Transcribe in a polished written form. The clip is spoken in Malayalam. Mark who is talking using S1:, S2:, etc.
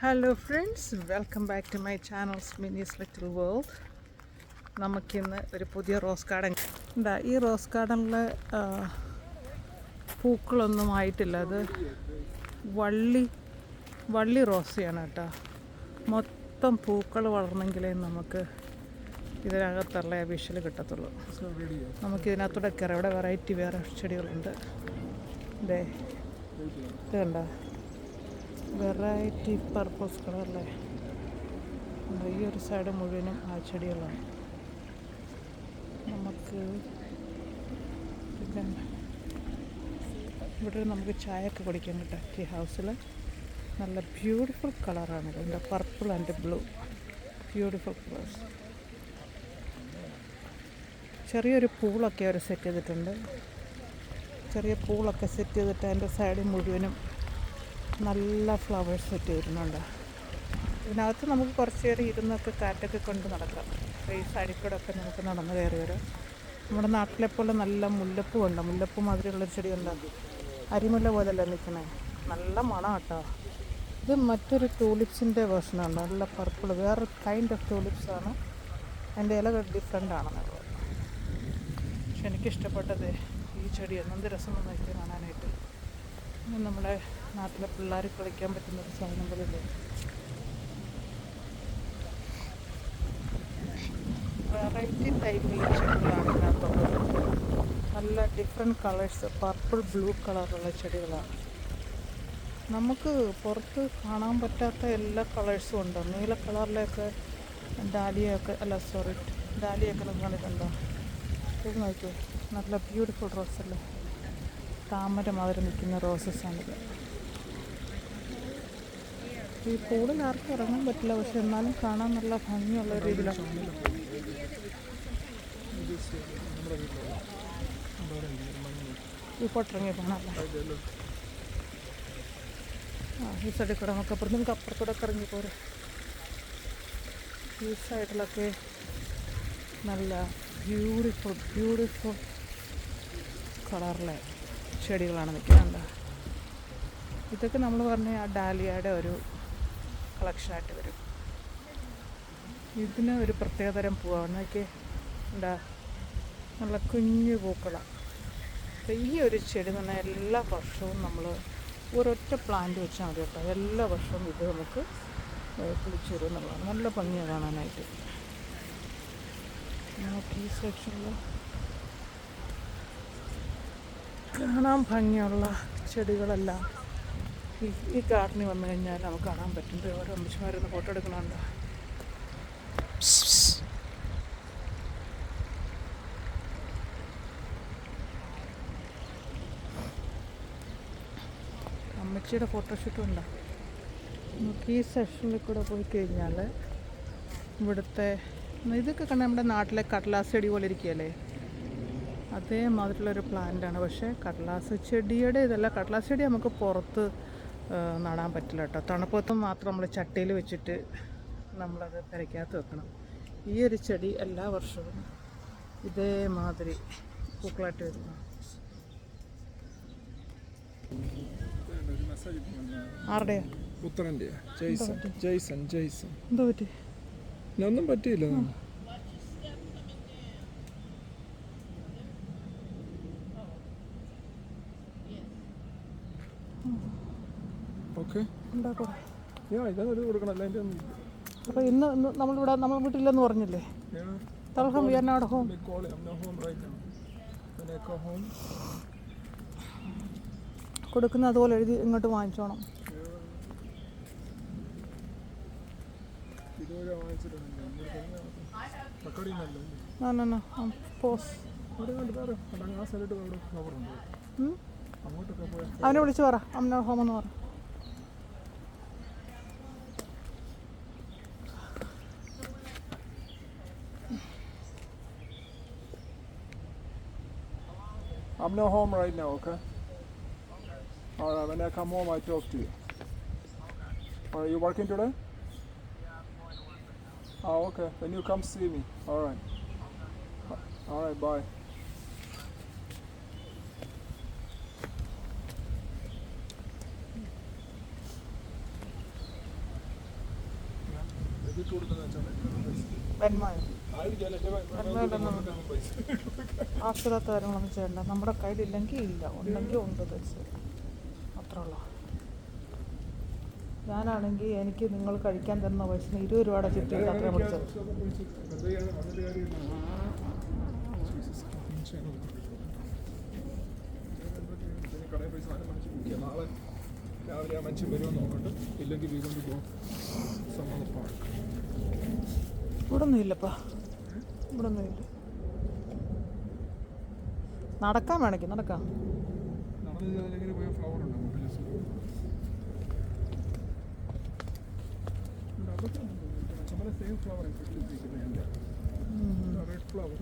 S1: Hello friends, welcome back to my channels Mini's little world. നമുക്കിന്ന് ഒരു പുതിയ റോസ് ഗാർഡൻ ഉണ്ടാ. ഈ റോസ് ഗാർഡനിൽ പൂക്കളൊന്നും ആയിട്ടില്ല. അത് വള്ളി റോസയാണ് കേട്ടോ. മൊത്തം പൂക്കൾ വളർന്നെങ്കിലേ നമുക്ക് ഇതിനകത്തുള്ള വിഷ്വൽ കിട്ടത്തുള്ളൂ. നമുക്കിതിനകത്തൂടെ കയറാം. ഇവിടെ വെറൈറ്റി വേറെ ചെടികളുണ്ട്. ഇതേ ഇത് കണ്ടോ, വെറൈറ്റി പർപ്പിൾസ് കളറല്ലേ. ഈ ഒരു സൈഡ് മുഴുവനും ആ ചെടികളാണ്. നമുക്ക് ഇവിടെ നമുക്ക് ചായയൊക്കെ കുടിക്കാൻ കിട്ടും. ടീ ഹൗസിൽ നല്ല ബ്യൂട്ടിഫുൾ കളറാണ്. ഇതിൻ്റെ purple and blue, beautiful colours. ചെറിയൊരു പൂളൊക്കെ അവർ സെറ്റ് ചെയ്തിട്ടുണ്ട്. ചെറിയ പൂളൊക്കെ സെറ്റ് ചെയ്തിട്ട് അതിൻ്റെ സൈഡിൽ മുഴുവനും നല്ല ഫ്ലവേഴ്സ് സെറ്റ് ചെയ്തിട്ടുണ്ട്. ഇതിനകത്ത് നമുക്ക് കുറച്ച് നേരം ഇരുന്നൊക്കെ കാറ്റൊക്കെ കൊണ്ട് നടക്കാം. ഈ സൈഡിൽ കൂടെ ഒക്കെ നമുക്ക് നടന്ന് കയറി വരാം. നമ്മുടെ നാട്ടിലെപ്പോലെ നല്ല മുല്ലപ്പൂ ഉണ്ട്. മുല്ലപ്പൂ മാതിരിയുള്ളൊരു ചെടി ഉണ്ട്. അരിമുല്ല പോലെയല്ല നിൽക്കണേ. നല്ല മണം കേട്ടോ. ഇത് മറ്റൊരു ടൂലിപ്സിൻ്റെ വേർഷനാണ്. നല്ല പർപ്പിൾ, വേറെ കൈൻഡ് ഓഫ് ടൂലിപ്സാണ്. അതിൻ്റെ ഇല ഡിഫറെൻ്റ് ആണെന്നുള്ളത്. പക്ഷെ എനിക്കിഷ്ടപ്പെട്ടത് ഈ ചെടിയാണ്. എന്ത് രസം നോക്കി കാണാനായിട്ട്. നമ്മളെ നാട്ടിലെ പിള്ളേർ കളിക്കാൻ പറ്റുന്നൊരു സാധനം പോലെയല്ലേ. വെറൈറ്റി ടൈപ്പിലുള്ള ചെടികളാണ് ഇതിനകത്തുള്ളത്. നല്ല ഡിഫറെൻറ്റ് കളേഴ്സ്, പർപ്പിൾ ബ്ലൂ കളറുള്ള ചെടികളാണ്. നമുക്ക് പുറത്ത് കാണാൻ പറ്റാത്ത എല്ലാ കളേഴ്സും ഉണ്ട്. നീല കളറിലൊക്കെ ഡാലിയൊക്കെ നമുക്ക് കണ്ടിട്ടുണ്ടോ? ഇത് നോക്കിയേ, നല്ല ബ്യൂട്ടിഫുൾ റോസല്ലേ. താമര മാതിരി നിൽക്കുന്ന റോസസാണിത്. ഈ പൂളിൽ ആർക്കും ഇറങ്ങാൻ പറ്റില്ല, പക്ഷെ എന്നാലും കാണാൻ നല്ല ഭംഗിയുള്ള രീതിയിലാണ്. ഈ പൊട്ടിറങ്ങി കാണാമല്ലോ. ഈ സൈഡിൽ കൂടെ നമുക്ക് അപ്പുറത്തൂടെ ഇറങ്ങി പോരെ. ഈ സൈഡിലൊക്കെ നല്ല ബ്യൂട്ടിഫുൾ കളറിലെ ചെടികളാണ് നിൽക്കുന്നുണ്ട്. ഇതൊക്കെ നമ്മൾ പറഞ്ഞ ആ ഡാലിയയുടെ ഒരു കളക്ഷനായിട്ട് വരും. ഇതിന് ഒരു പ്രത്യേകതരം പൂവാണെന്നൊക്കെ എന്താ, നല്ല കുഞ്ഞു പൂക്കളാണ്. അപ്പോൾ ഈ ഒരു ചെടി എന്ന് പറഞ്ഞാൽ എല്ലാ വർഷവും നമ്മൾ ഒരൊറ്റ പ്ലാന്റ് വെച്ചാൽ മതി കേട്ടോ. എല്ലാ വർഷവും ഇത് നമുക്ക് പിടിച്ചു വരും എന്നുള്ളതാണ്. നല്ല ഭംഗിയാണ് കാണാനായിട്ട്. നമുക്ക് ഈ സെക്ഷനിൽ കാണാൻ ഭംഗിയുള്ള ചെടികളെല്ലാം ഈ ഗാർഡനിൽ വന്നു കഴിഞ്ഞാൽ നമുക്ക് കാണാൻ പറ്റും. ഓരോ അമ്മച്ചിമാരൊന്ന് ഫോട്ടോ എടുക്കണുണ്ടോ? അമ്മച്ചിയുടെ ഫോട്ടോഷൂട്ടും ഉണ്ടോ? നമുക്ക് ഈ സെക്ഷനിൽ കൂടെ പോയി കഴിഞ്ഞാൽ ഇവിടുത്തെ ഇതൊക്കെ കണ്ടാൽ നമ്മുടെ നാട്ടിലെ കടലാസ് ചെടി പോലെ ഇരിക്കുകയല്ലേ, അതേമാതിരിയുള്ളൊരു പ്ലാന്റാണ്. പക്ഷേ കടലാസ് ചെടിയുടെ ഇതല്ല. കടലാസ് ചെടി നമുക്ക് പുറത്ത് നടാൻ പറ്റില്ല കേട്ടോ. തണുപ്പത്തും മാത്രം നമ്മൾ ചട്ടിയിൽ വെച്ചിട്ട് നമ്മളത് പെരയ്ക്കകത്ത് വെക്കണം. ഈ ഒരു ചെടി എല്ലാ വർഷവും ഇതേമാതിരി പൂക്കളായിട്ട് വരുന്നു. ആരുടെയാ?
S2: പുത്രൻ്റെ ജെയ്സൺ.
S1: എന്താ പറ്റി?
S2: ഒന്നും പറ്റിയില്ല. ഓക്കെ, ഇതൊരു കൊടുക്കണം.
S1: അപ്പോൾ ഇന്ന് നമ്മൾ വീട്ടിലെന്ന് പറഞ്ഞില്ലേ? തൽഹം വിയർനാട് ഹോം. കൊടുക്കുന്ന അതുപോലെ എഴുതി ഇങ്ങോട്ട് വാങ്ങിച്ചോണം. അവനെ വിളിച്ച് പറ, അമ്ന ഹോം എന്ന് പറ.
S2: I'm not home right now, okay? All right, when I come home, I talk to you. Are you working today? Oh, okay. When you come, see me. All right. All right, bye. ഇട്ട് കൊടുക്കുന്ന
S1: വെന്മയോ
S2: ആയിരിക്കും
S1: ആവശ്യമില്ലാത്ത കാര്യങ്ങളൊന്നും ചെയ്യണ്ട. നമ്മുടെ കയ്യിലില്ലെങ്കിൽ ഇല്ല, ഉണ്ടെങ്കിൽ ഉണ്ട്. അത്രേ ഉള്ളൂ. ഞാനാണെങ്കിൽ എനിക്ക് നിങ്ങൾ കഴിക്കാൻ തരുന്ന പൈസ 20 രൂപയുടെ ചിട്ടിയിട്ട് അത്രയും പിടിച്ചത്.
S2: കടയിൽ പൈസ മനസ്സിൽ കുടിക്കുക. നാളെ രാവിലെ ആ മനുഷ്യൻ വരുമെന്ന് നോക്കട്ടെ. ഇല്ലെങ്കിൽ വീണ്ടും പോകും.
S1: ഇവിടെ ഒന്നും ഇല്ലപ്പാ, ഇവിടെ ഒന്നും ഇല്ല. നടക്കാൻ വേണമെങ്കിൽ നടക്കാം.
S2: നടന്ന് പോയ ഫ്ലവർ ഉണ്ട് സെയിം ഫ്ലവർ റെഡ് ഫ്ലവർ